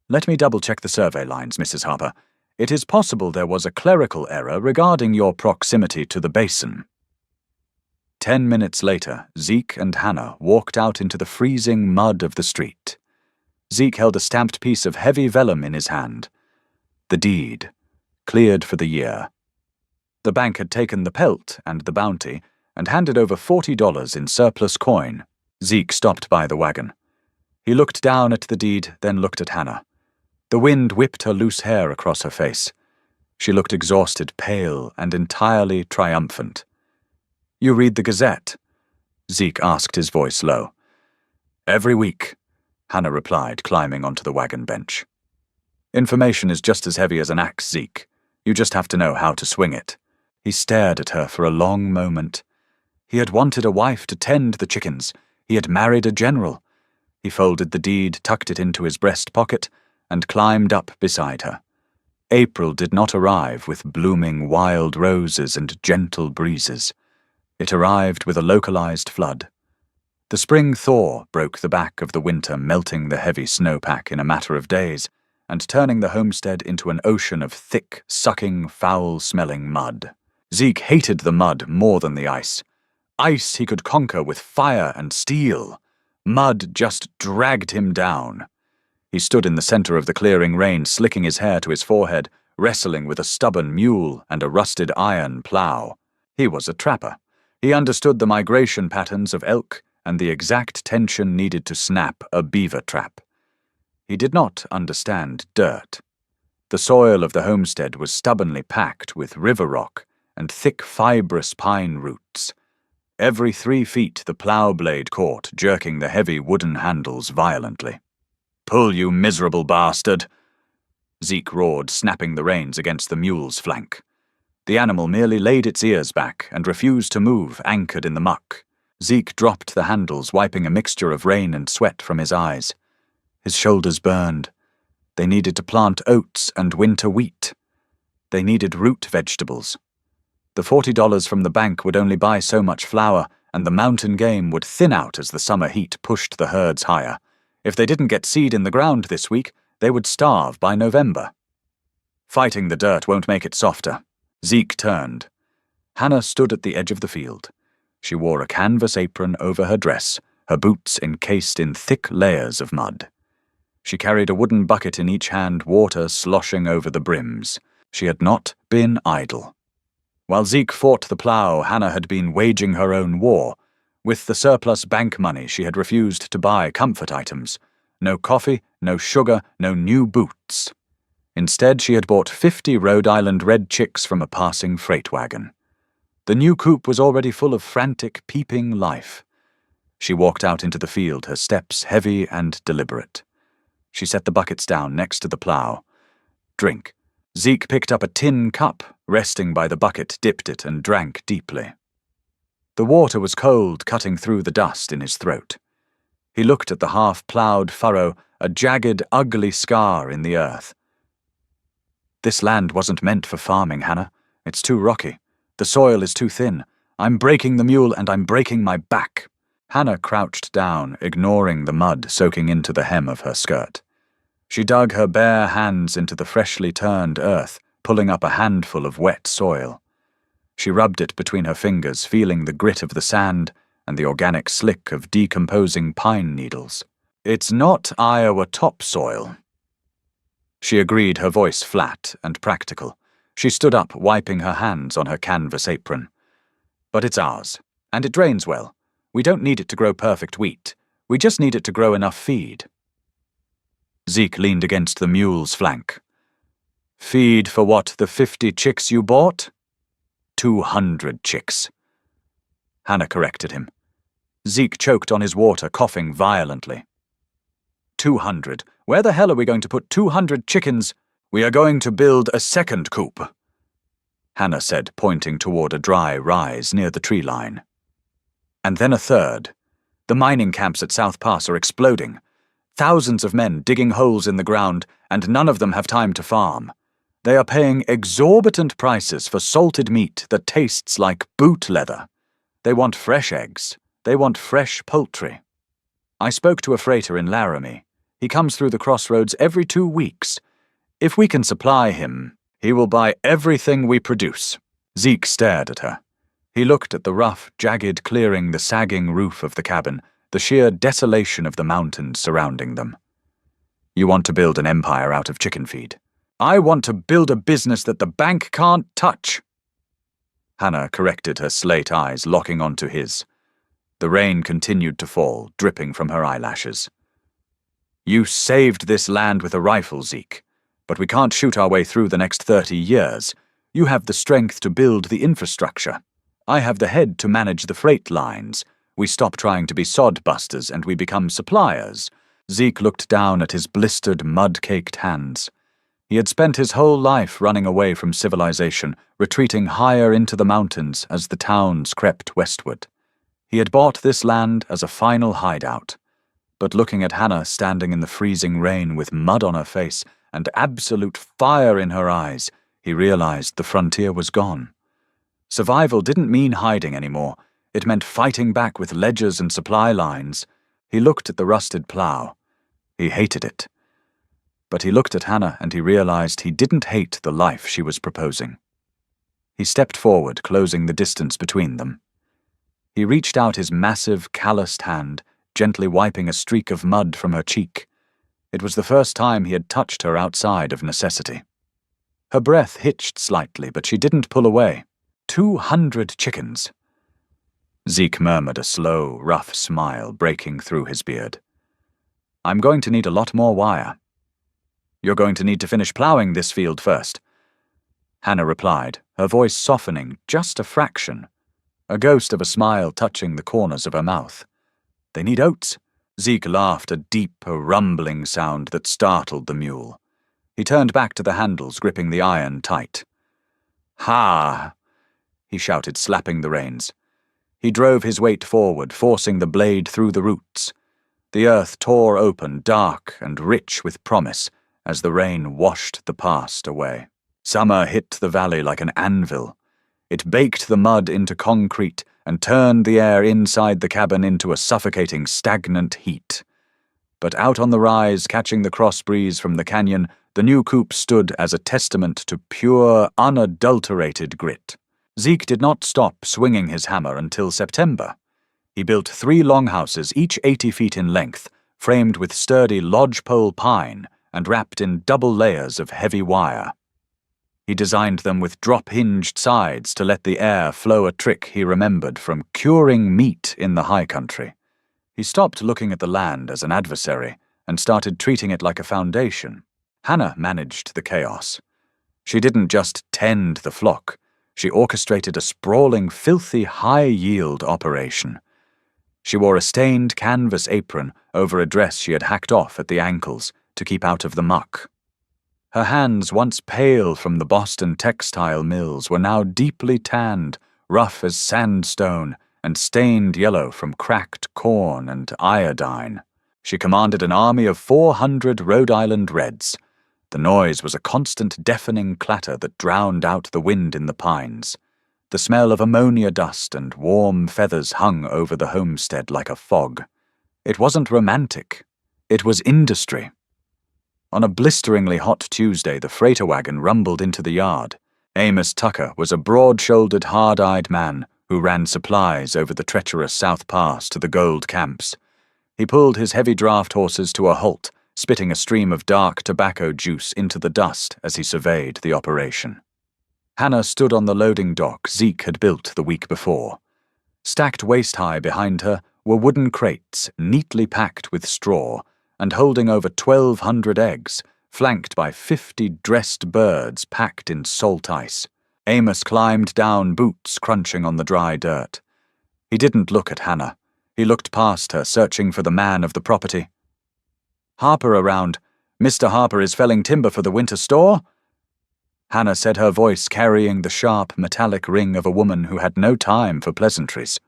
Speaker 1: "Let me double-check the survey lines, Mrs. Harper. It is possible there was a clerical error regarding your proximity to the basin." 10 minutes later, Zeke and Hannah walked out into the freezing mud of the street. Zeke held a stamped piece of heavy vellum in his hand. The deed, cleared for the year. The bank had taken the pelt and the bounty and handed over $40 in surplus coin. Zeke stopped by the wagon. He looked down at the deed, then looked at Hannah. The wind whipped her loose hair across her face. She looked exhausted, pale, and entirely triumphant. "You read the Gazette?" Zeke asked, his voice low. "Every week," Hannah replied, climbing onto the wagon bench. "Information is just as heavy as an axe, Zeke. You just have to know how to swing it." He stared at her for a long moment. He had wanted a wife to tend the chickens. He had married a general. He folded the deed, tucked it into his breast pocket, and climbed up beside her. April did not arrive with blooming wild roses and gentle breezes. It arrived with a localized flood. The spring thaw broke the back of the winter, melting the heavy snowpack in a matter of days, and turning the homestead into an ocean of thick, sucking, foul-smelling mud. Zeke hated the mud more than the ice. Ice he could conquer with fire and steel. Mud just dragged him down. He stood in the center of the clearing rain, slicking his hair to his forehead, wrestling with a stubborn mule and a rusted iron plow. He was a trapper. He understood the migration patterns of elk and the exact tension needed to snap a beaver trap. He did not understand dirt. The soil of the homestead was stubbornly packed with river rock and thick fibrous pine roots. Every 3 feet the plow blade caught, jerking the heavy wooden handles violently. "Pull, you miserable bastard!" Zeke roared, snapping the reins against the mule's flank. The animal merely laid its ears back and refused to move, anchored in the muck. Zeke dropped the handles, wiping a mixture of rain and sweat from his eyes. His shoulders burned. They needed to plant oats and winter wheat. They needed root vegetables. The $40 from the bank would only buy so much flour, and the mountain game would thin out as the summer heat pushed the herds higher. If they didn't get seed in the ground this week, they would starve by November. Fighting the dirt won't make it softer. Zeke turned. Hannah stood at the edge of the field. She wore a canvas apron over her dress, her boots encased in thick layers of mud. She carried a wooden bucket in each hand, water sloshing over the brims. She had not been idle. While Zeke fought the plow, Hannah had been waging her own war. With the surplus bank money, she had refused to buy comfort items. No coffee, no sugar, no new boots. Instead, she had bought 50 Rhode Island red chicks from a passing freight wagon. The new coop was already full of frantic, peeping life. She walked out into the field, her steps heavy and deliberate. She set the buckets down next to the plow. "Drink." Zeke picked up a tin cup, resting by the bucket, dipped it, and drank deeply. The water was cold, cutting through the dust in his throat. He looked at the half-ploughed furrow, a jagged, ugly scar in the earth. "This land wasn't meant for farming, Hannah. It's too rocky. The soil is too thin. I'm breaking the mule, and I'm breaking my back." Hannah crouched down, ignoring the mud soaking into the hem of her skirt. She dug her bare hands into the freshly turned earth, pulling up a handful of wet soil. She rubbed it between her fingers, feeling the grit of the sand and the organic slick of decomposing pine needles. "It's not Iowa topsoil." She agreed, her voice flat and practical. She stood up, wiping her hands on her canvas apron. "But it's ours, and it drains well. We don't need it to grow perfect wheat. We just need it to grow enough feed." Zeke leaned against the mule's flank. "Feed for what, the 50 chicks you bought?" 200 chicks. Hannah corrected him. Zeke choked on his water, coughing violently. 200. Where the hell are we going to put 200 chickens? "We are going to build a second coop," Hannah said, pointing toward a dry rise near the tree line. "And then a third. The mining camps at South Pass are exploding. Thousands of men digging holes in the ground, and none of them have time to farm. They are paying exorbitant prices for salted meat that tastes like boot leather. They want fresh eggs. They want fresh poultry. I spoke to a freighter in Laramie. He comes through the crossroads every 2 weeks. If we can supply him, he will buy everything we produce." Zeke stared at her. He looked at the rough, jagged clearing, the sagging roof of the cabin, the sheer desolation of the mountains surrounding them. "You want to build an empire out of chicken feed. I want to build a business that the bank can't touch." Hannah corrected her slate eyes, locking onto his. The rain continued to fall, dripping from her eyelashes. "You saved this land with a rifle, Zeke, but we can't shoot our way through the next 30 years. You have the strength to build the infrastructure. I have the head to manage the freight lines. We stop trying to be sodbusters and we become suppliers." Zeke looked down at his blistered, mud-caked hands. He had spent his whole life running away from civilization, retreating higher into the mountains as the towns crept westward. He had bought this land as a final hideout. But looking at Hannah standing in the freezing rain with mud on her face and absolute fire in her eyes, he realized the frontier was gone. Survival didn't mean hiding anymore. It meant fighting back with ledgers and supply lines. He looked at the rusted plow. He hated it. But he looked at Hannah and he realized he didn't hate the life she was proposing. He stepped forward, closing the distance between them. He reached out his massive, calloused hand, gently wiping a streak of mud from her cheek. It was the first time he had touched her outside of necessity. Her breath hitched slightly, but she didn't pull away. 200 chickens. Zeke murmured, a slow, rough smile breaking through his beard. "I'm going to need a lot more wire." "You're going to need to finish plowing this field first," Hannah replied, her voice softening just a fraction, a ghost of a smile touching the corners of her mouth. "They need oats." Zeke laughed, a deep, rumbling sound that startled the mule. He turned back to the handles, gripping the iron tight. "Ha!" he shouted, slapping the reins. He drove his weight forward, forcing the blade through the roots. The earth tore open, dark and rich with promise, as the rain washed the past away. Summer hit the valley like an anvil. It baked the mud into concrete and turned the air inside the cabin into a suffocating, stagnant heat. But out on the rise, catching the cross breeze from the canyon, the new coop stood as a testament to pure, unadulterated grit. Zeke did not stop swinging his hammer until September. He built 3 longhouses, each 80 feet in length, framed with sturdy lodgepole pine and wrapped in double layers of heavy wire. He designed them with drop-hinged sides to let the air flow, a trick he remembered from curing meat in the high country. He stopped looking at the land as an adversary and started treating it like a foundation. Hannah managed the chaos. She didn't just tend the flock. She orchestrated a sprawling, filthy, high-yield operation. She wore a stained canvas apron over a dress she had hacked off at the ankles to keep out of the muck. Her hands, once pale from the Boston textile mills, were now deeply tanned, rough as sandstone, and stained yellow from cracked corn and iodine. She commanded an army of 400 Rhode Island Reds. The noise was a constant deafening clatter that drowned out the wind in the pines. The smell of ammonia dust and warm feathers hung over the homestead like a fog. It wasn't romantic. It was industry. On a blisteringly hot Tuesday, the freighter wagon rumbled into the yard. Amos Tucker was a broad-shouldered, hard-eyed man who ran supplies over the treacherous South Pass to the gold camps. He pulled his heavy draft horses to a halt, spitting a stream of dark tobacco juice into the dust as he surveyed the operation. Hannah stood on the loading dock Zeke had built the week before. Stacked waist-high behind her were wooden crates neatly packed with straw and holding over 1,200 eggs, flanked by 50 dressed birds packed in salt ice. Amos climbed down, boots crunching on the dry dirt. He didn't look at Hannah. He looked past her, searching for the man of the property. "Harper around. Mr. Harper is felling timber for the winter store?" Hannah said, her voice carrying the sharp, metallic ring of a woman who had no time for pleasantries.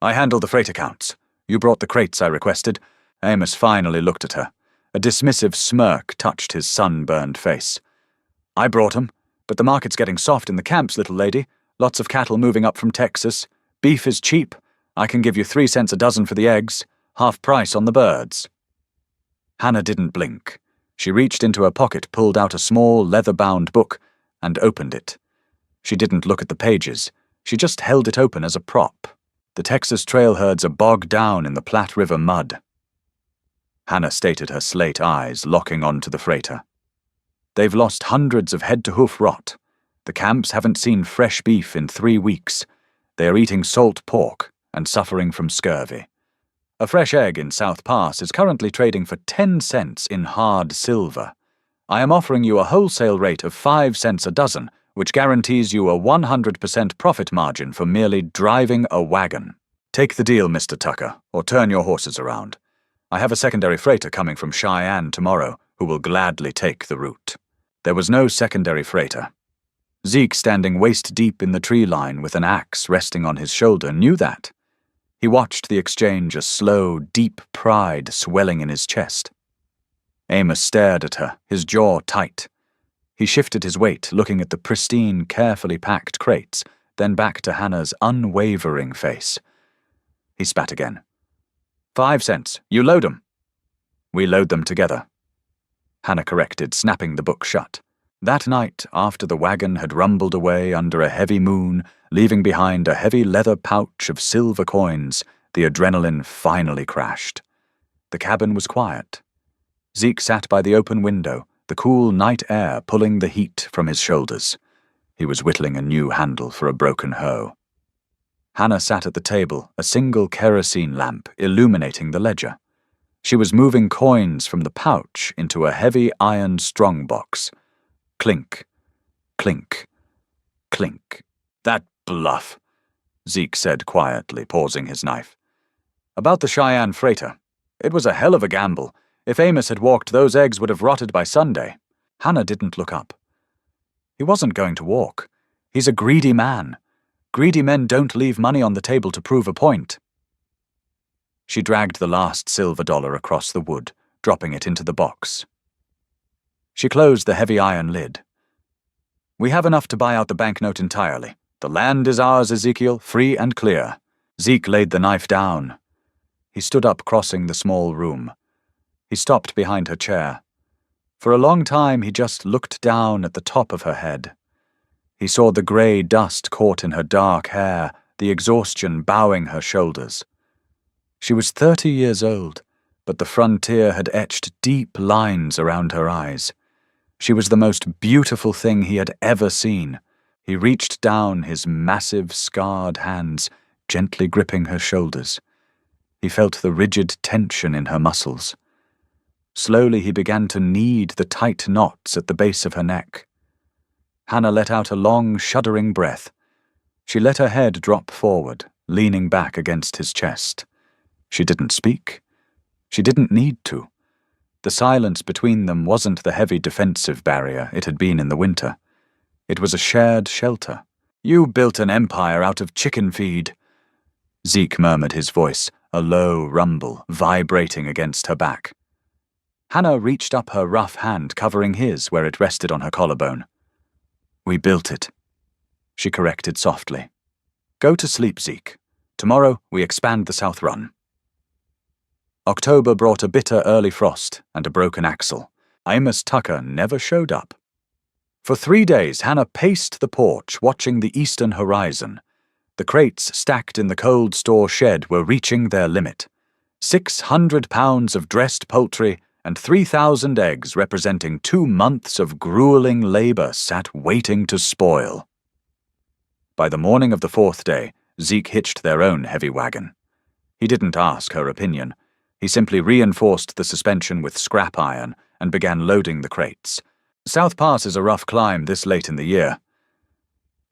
Speaker 1: "I handle the freight accounts. You brought the crates I requested." Amos finally looked at her. A dismissive smirk touched his sunburned face. "I brought 'em, but the market's getting soft in the camps, little lady. Lots of cattle moving up from Texas. Beef is cheap. I can give you 3 cents a dozen for the eggs, half price on the birds." Hannah didn't blink. She reached into her pocket, pulled out a small, leather-bound book, and opened it. She didn't look at the pages. She just held it open as a prop. The Texas trail herds are bogged down in the Platte River mud. Hannah stated, her slate eyes locking onto the freighter. "They've lost hundreds of head-to-hoof rot. The camps haven't seen fresh beef in 3 weeks. They are eating salt pork and suffering from scurvy. A fresh egg in South Pass is currently trading for 10 cents in hard silver. I am offering you a wholesale rate of 5 cents a dozen, which guarantees you a 100% profit margin for merely driving a wagon. Take the deal, Mr. Tucker, or turn your horses around. I have a secondary freighter coming from Cheyenne tomorrow who will gladly take the route." There was no secondary freighter. Zeke, standing waist-deep in the tree line with an axe resting on his shoulder, knew that. He watched the exchange, a slow, deep pride swelling in his chest. Amos stared at her, his jaw tight. He shifted his weight, looking at the pristine, carefully packed crates, then back to Hannah's unwavering face. He spat again. 5 cents. You load 'em." "We load them together," Hannah corrected, snapping the book shut. That night, after the wagon had rumbled away under a heavy moon, leaving behind a heavy leather pouch of silver coins, the adrenaline finally crashed. The cabin was quiet. Zeke sat by the open window, the cool night air pulling the heat from his shoulders. He was whittling a new handle for a broken hoe. Hannah sat at the table, a single kerosene lamp illuminating the ledger. She was moving coins from the pouch into a heavy iron strongbox. Clink, clink, clink. "That bluff," Zeke said quietly, pausing his knife. "About the Cheyenne freighter. It was a hell of a gamble. If Amos had walked, those eggs would have rotted by Sunday." Hannah didn't look up. "He wasn't going to walk. He's a greedy man. Greedy men don't leave money on the table to prove a point." She dragged the last silver dollar across the wood, dropping it into the box. She closed the heavy iron lid. "We have enough to buy out the banknote entirely. The land is ours, Ezekiel, free and clear." Zeke laid the knife down. He stood up, crossing the small room. He stopped behind her chair. For a long time he just looked down at the top of her head. He saw the grey dust caught in her dark hair, the exhaustion bowing her shoulders. She was 30 years old, but the frontier had etched deep lines around her eyes. She was the most beautiful thing he had ever seen. He reached down his massive, scarred hands, gently gripping her shoulders. He felt the rigid tension in her muscles. Slowly he began to knead the tight knots at the base of her neck. Hannah let out a long, shuddering breath. She let her head drop forward, leaning back against his chest. She didn't speak. She didn't need to. The silence between them wasn't the heavy defensive barrier it had been in the winter. It was a shared shelter. "You built an empire out of chicken feed," Zeke murmured, his voice, a low rumble, vibrating against her back. Hannah reached up her rough hand, covering his where it rested on her collarbone. "We built it," she corrected softly. "Go to sleep, Zeke. Tomorrow we expand the South Run." October brought a bitter early frost and a broken axle. Amos Tucker never showed up. For 3 days, Hannah paced the porch, watching the eastern horizon. The crates stacked in the cold store shed were reaching their limit. 600 pounds of dressed poultry and 3,000 eggs representing 2 months of grueling labor sat waiting to spoil. By the morning of the 4th day, Zeke hitched their own heavy wagon. He didn't ask her opinion. He simply reinforced the suspension with scrap iron and began loading the crates. "South Pass is a rough climb this late in the year,"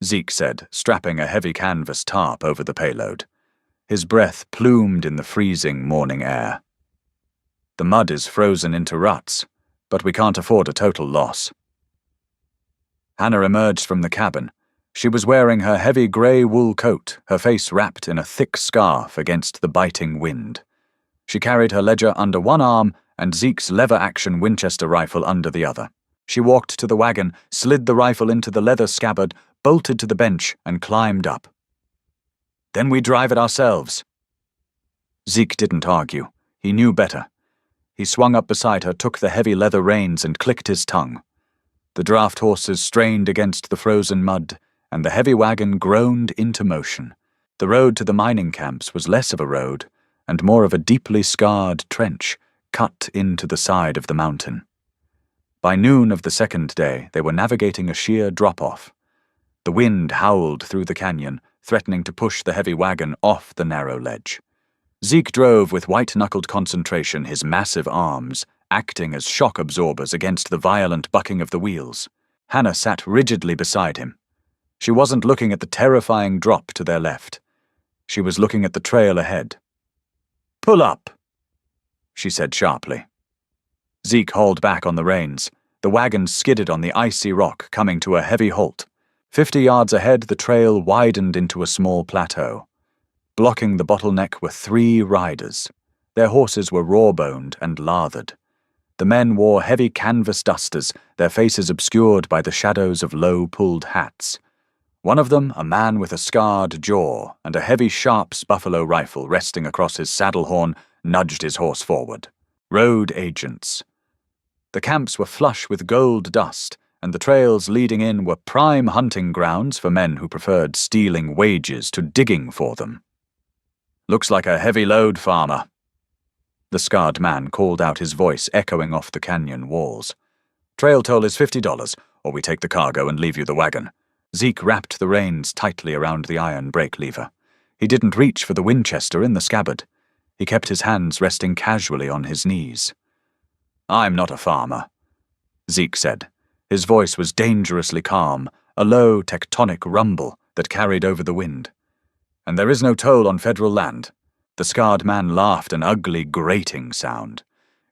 Speaker 1: Zeke said, strapping a heavy canvas tarp over the payload. His breath plumed in the freezing morning air. "The mud is frozen into ruts. but we can't afford a total loss." Hannah emerged from the cabin. She was wearing her heavy grey wool coat, her face wrapped in a thick scarf against the biting wind. She carried her ledger under one arm and Zeke's lever-action Winchester rifle under the other. She walked to the wagon, slid the rifle into the leather scabbard, bolted to the bench, and climbed up. "Then we drive it ourselves." Zeke didn't argue. He knew better. He swung up beside her, took the heavy leather reins, and clicked his tongue. The draft horses strained against the frozen mud, and the heavy wagon groaned into motion. The road to the mining camps was less of a road, and more of a deeply scarred trench, cut into the side of the mountain. By noon of the second day, they were navigating a sheer drop-off. The wind howled through the canyon, threatening to push the heavy wagon off the narrow ledge. Zeke drove with white-knuckled concentration, his massive arms acting as shock absorbers against the violent bucking of the wheels. Hannah sat rigidly beside him. She wasn't looking at the terrifying drop to their left. She was looking at the trail ahead. "Pull up," she said sharply. Zeke hauled back on the reins. The wagon skidded on the icy rock, coming to a heavy halt. 50 yards ahead, the trail widened into a small plateau. Blocking the bottleneck were 3 riders. Their horses were raw-boned and lathered. The men wore heavy canvas dusters, their faces obscured by the shadows of low-pulled hats. One of them, a man with a scarred jaw and a heavy Sharps buffalo rifle resting across his saddle horn, nudged his horse forward. Road agents. The camps were flush with gold dust, and the trails leading in were prime hunting grounds for men who preferred stealing wages to digging for them. "Looks like a heavy load, farmer." The scarred man called out, his voice echoing off the canyon walls. "Trail toll is $50, or we take the cargo and leave you the wagon." Zeke wrapped the reins tightly around the iron brake lever. He didn't reach for the Winchester in the scabbard. He kept his hands resting casually on his knees. "I'm not a farmer," Zeke said. His voice was dangerously calm, a low tectonic rumble that carried over the wind. "And there is no toll on federal land." The scarred man laughed, an ugly, grating sound.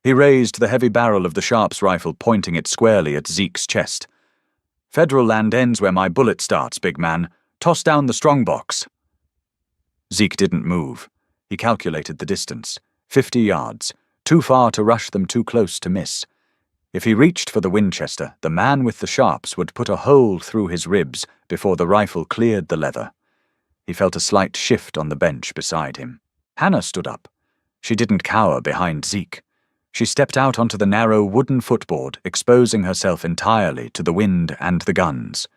Speaker 1: He raised the heavy barrel of the Sharps rifle, pointing it squarely at Zeke's chest. "Federal land ends where my bullet starts, big man. Toss down the strongbox." Zeke didn't move. He calculated the distance. 50 yards. Too far to rush them, too close to miss. If he reached for the Winchester, the man with the Sharps would put a hole through his ribs before the rifle cleared the leather. He felt a slight shift on the bench beside him. Hannah stood up. She didn't cower behind Zeke. She stepped out onto the narrow wooden footboard, exposing herself entirely to the wind and the guns.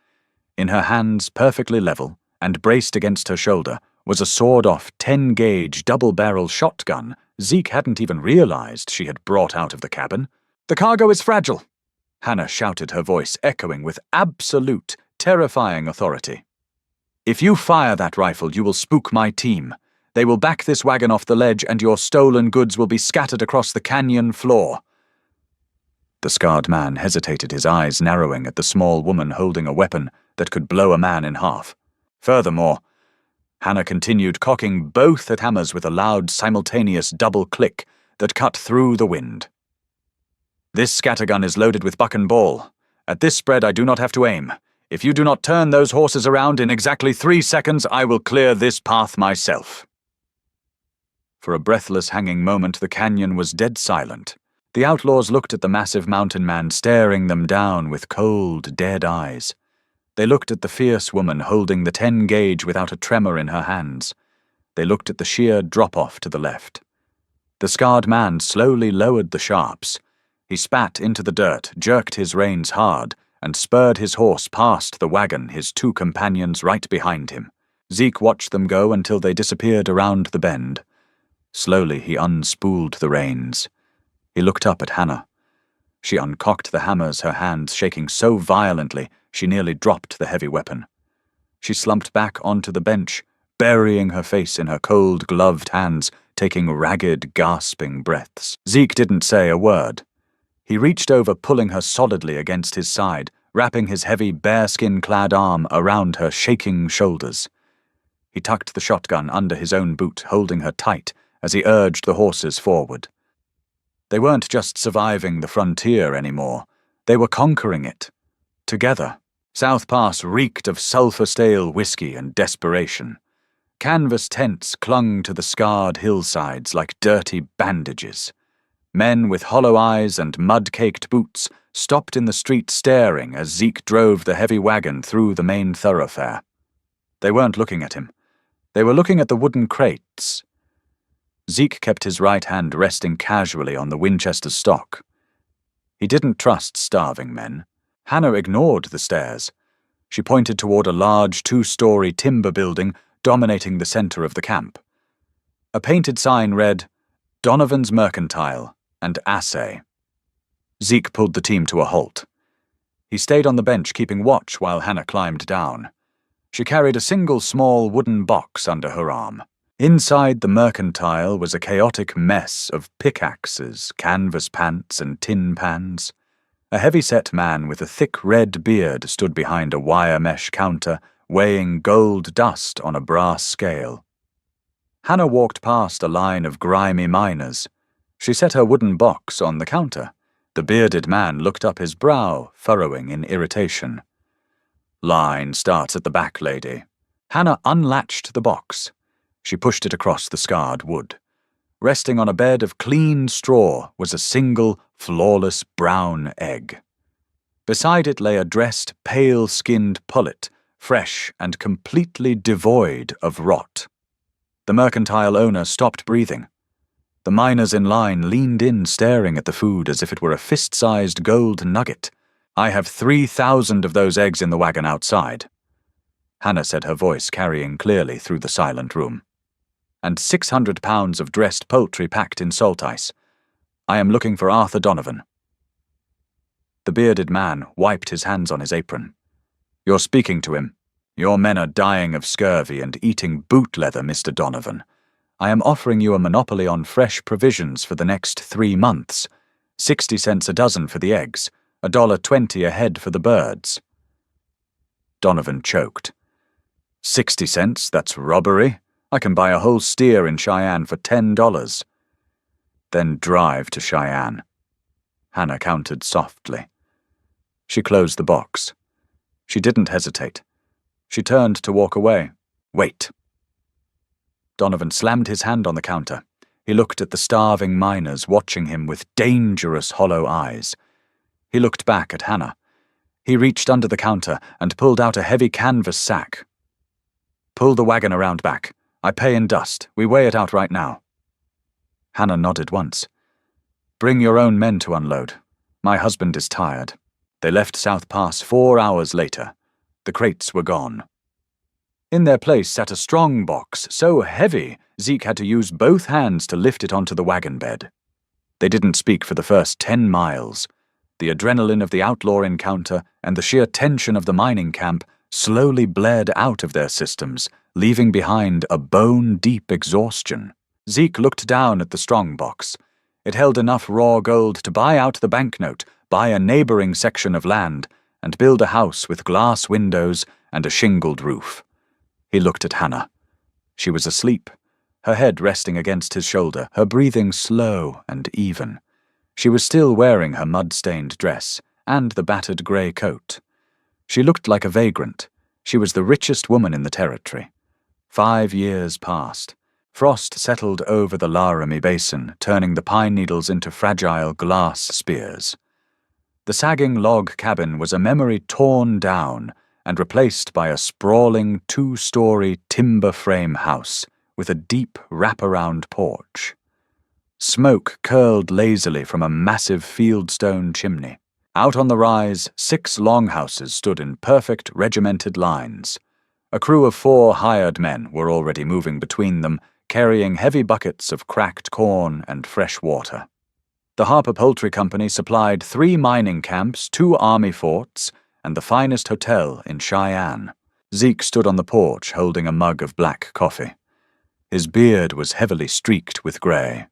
Speaker 1: In her hands, perfectly level, and braced against her shoulder, was a sawed-off 10-gauge double-barrel shotgun Zeke hadn't even realized she had brought out of the cabin. "The cargo is fragile," Hannah shouted, her voice echoing with absolute, terrifying authority. "If you fire that rifle, you will spook my team. They will back this wagon off the ledge, and your stolen goods will be scattered across the canyon floor." The scarred man hesitated, his eyes narrowing at the small woman holding a weapon that could blow a man in half. "Furthermore," Hannah continued, cocking both at hammers with a loud, simultaneous double click that cut through the wind. "This scattergun is loaded with buck and ball. At this spread I do not have to aim. If you do not turn those horses around in exactly 3 seconds, I will clear this path myself." For a breathless, hanging moment, the canyon was dead silent. The outlaws looked at the massive mountain man staring them down with cold, dead eyes. They looked at the fierce woman holding the 10-gauge without a tremor in her hands. They looked at the sheer drop-off to the left. The scarred man slowly lowered the Sharps. He spat into the dirt, jerked his reins hard, and spurred his horse past the wagon, his 2 companions right behind him. Zeke watched them go until they disappeared around the bend. Slowly he unspooled the reins. He looked up at Hannah. She uncocked the hammers, her hands shaking so violently she nearly dropped the heavy weapon. She slumped back onto the bench, burying her face in her cold, gloved hands, taking ragged, gasping breaths. Zeke didn't say a word. He reached over, pulling her solidly against his side, wrapping his heavy, bearskin-clad arm around her shaking shoulders. He tucked the shotgun under his own boot, holding her tight as he urged the horses forward. They weren't just surviving the frontier anymore. They were conquering it. Together. South Pass reeked of sulphur-stale whiskey and desperation. Canvas tents clung to the scarred hillsides like dirty bandages. Men with hollow eyes and mud-caked boots stopped in the street staring as Zeke drove the heavy wagon through the main thoroughfare. They weren't looking at him. They were looking at the wooden crates. Zeke kept his right hand resting casually on the Winchester stock. He didn't trust starving men. Hannah ignored the stares. She pointed toward a large 2-story timber building dominating the center of the camp. A painted sign read, "Donovan's Mercantile and Assay." Zeke pulled the team to a halt. He stayed on the bench keeping watch while Hannah climbed down. She carried a single small wooden box under her arm. Inside the Mercantile was a chaotic mess of pickaxes, canvas pants, and tin pans. A heavy-set man with a thick red beard stood behind a wire mesh counter, weighing gold dust on a brass scale. Hannah walked past a line of grimy miners. She set her wooden box on the counter. The bearded man looked up, his brow furrowing in irritation. "Line starts at the back, lady." Hannah unlatched the box. She pushed it across the scarred wood. Resting on a bed of clean straw was a single, flawless brown egg. Beside it lay a dressed, pale-skinned pullet, fresh and completely devoid of rot. The Mercantile owner stopped breathing. The miners in line leaned in, staring at the food as if it were a fist-sized gold nugget. "I have 3,000 of those eggs in the wagon outside," Hannah said, her voice carrying clearly through the silent room. "And 600 pounds of dressed poultry packed in salt ice. I am looking for Arthur Donovan." The bearded man wiped his hands on his apron. "You're speaking to him. Your men are dying of scurvy and eating boot leather, Mr. Donovan. I am offering you a monopoly on fresh provisions for the next 3 months. 60 cents a dozen for the eggs, $1.20 a head for the birds." Donovan choked. 60 cents? That's robbery. I can buy a whole steer in Cheyenne for $10. "Then drive to Cheyenne," Hannah countered softly. She closed the box. She didn't hesitate. She turned to walk away. "Wait." Donovan slammed his hand on the counter. He looked at the starving miners watching him with dangerous hollow eyes. He looked back at Hannah. He reached under the counter and pulled out a heavy canvas sack. "Pull the wagon around back. I pay in dust. We weigh it out right now." Hannah nodded once. "Bring your own men to unload. My husband is tired." They left South Pass 4 hours later. The crates were gone. In their place sat a strong box, so heavy Zeke had to use both hands to lift it onto the wagon bed. They didn't speak for the first 10 miles. The adrenaline of the outlaw encounter and the sheer tension of the mining camp slowly bled out of their systems, leaving behind a bone-deep exhaustion. Zeke looked down at the strong box. It held enough raw gold to buy out the banknote, buy a neighboring section of land, and build a house with glass windows and a shingled roof. He looked at Hannah. She was asleep, her head resting against his shoulder, her breathing slow and even. She was still wearing her mud-stained dress and the battered grey coat. She looked like a vagrant. She was the richest woman in the territory. 5 years passed. Frost settled over the Laramie Basin, turning the pine needles into fragile glass spears. The sagging log cabin was a memory torn down and replaced by a sprawling 2-story timber frame house with a deep wraparound porch. Smoke curled lazily from a massive fieldstone chimney. Out on the rise, 6 longhouses stood in perfect regimented lines. A crew of 4 hired men were already moving between them, carrying heavy buckets of cracked corn and fresh water. The Harper Poultry Company supplied 3 mining camps, 2 army forts, and the finest hotel in Cheyenne. Zeke stood on the porch holding a mug of black coffee. His beard was heavily streaked with grey.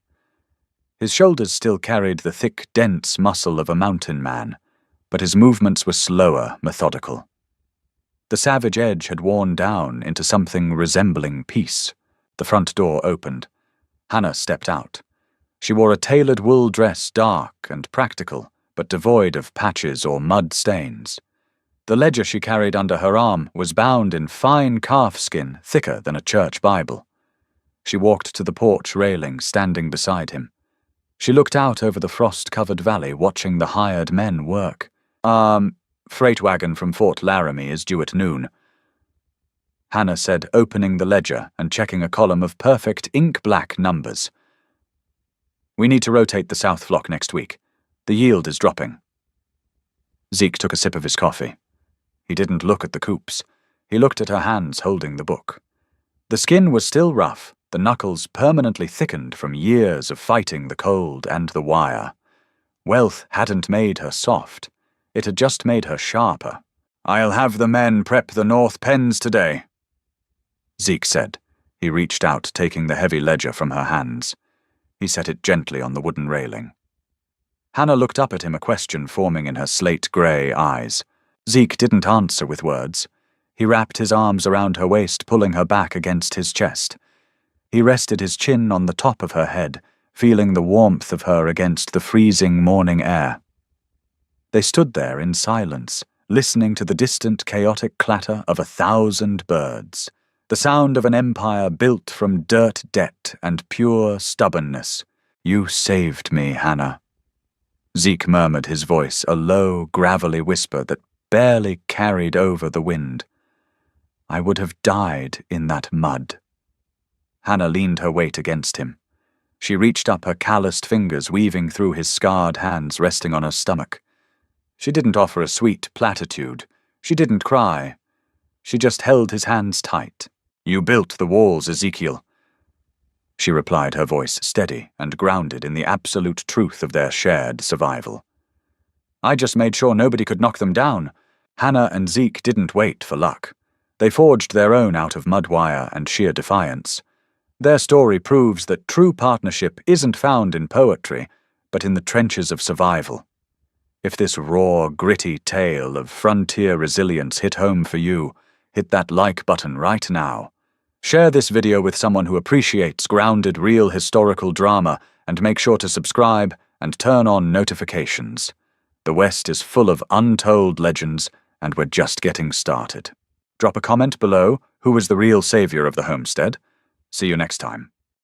Speaker 1: His shoulders still carried the thick, dense muscle of a mountain man, but his movements were slower, methodical. The savage edge had worn down into something resembling peace. The front door opened. Hannah stepped out. She wore a tailored wool dress, dark and practical, but devoid of patches or mud stains. The ledger she carried under her arm was bound in fine calf skin, thicker than a church Bible. She walked to the porch railing, standing beside him. She looked out over the frost-covered valley, watching the hired men work. Freight wagon from Fort Laramie is due at noon," Hannah said, opening the ledger and checking a column of perfect ink-black numbers. "We need to rotate the south flock next week. The yield is dropping." Zeke took a sip of his coffee. He didn't look at the coops. He looked at her hands holding the book. The skin was still rough, the knuckles permanently thickened from years of fighting the cold and the wire. Wealth hadn't made her soft. It had just made her sharper. "I'll have the men prep the north pens today," Zeke said. He reached out, taking the heavy ledger from her hands. He set it gently on the wooden railing. Hannah looked up at him, a question forming in her slate-grey eyes. Zeke didn't answer with words. He wrapped his arms around her waist, pulling her back against his chest. He rested his chin on the top of her head, feeling the warmth of her against the freezing morning air. They stood there in silence, listening to the distant, chaotic clatter of 1,000 birds, the sound of an empire built from dirt debt and pure stubbornness. "You saved me, Hannah." Zeke murmured, his voice a low, gravelly whisper that barely carried over the wind. "I would have died in that mud." Hannah leaned her weight against him. She reached up, her calloused fingers weaving through his scarred hands resting on her stomach. She didn't offer a sweet platitude. She didn't cry. She just held his hands tight. "You built the walls, Ezekiel," she replied, her voice steady and grounded in the absolute truth of their shared survival. "I just made sure nobody could knock them down." Hannah and Zeke didn't wait for luck. They forged their own out of mud wire and sheer defiance. Their story proves that true partnership isn't found in poetry, but in the trenches of survival. If this raw, gritty tale of frontier resilience hit home for you, hit that like button right now. Share this video with someone who appreciates grounded, real historical drama, and make sure to subscribe and turn on notifications. The West is full of untold legends, and we're just getting started. Drop a comment below. Who was the real savior of the homestead? See you next time.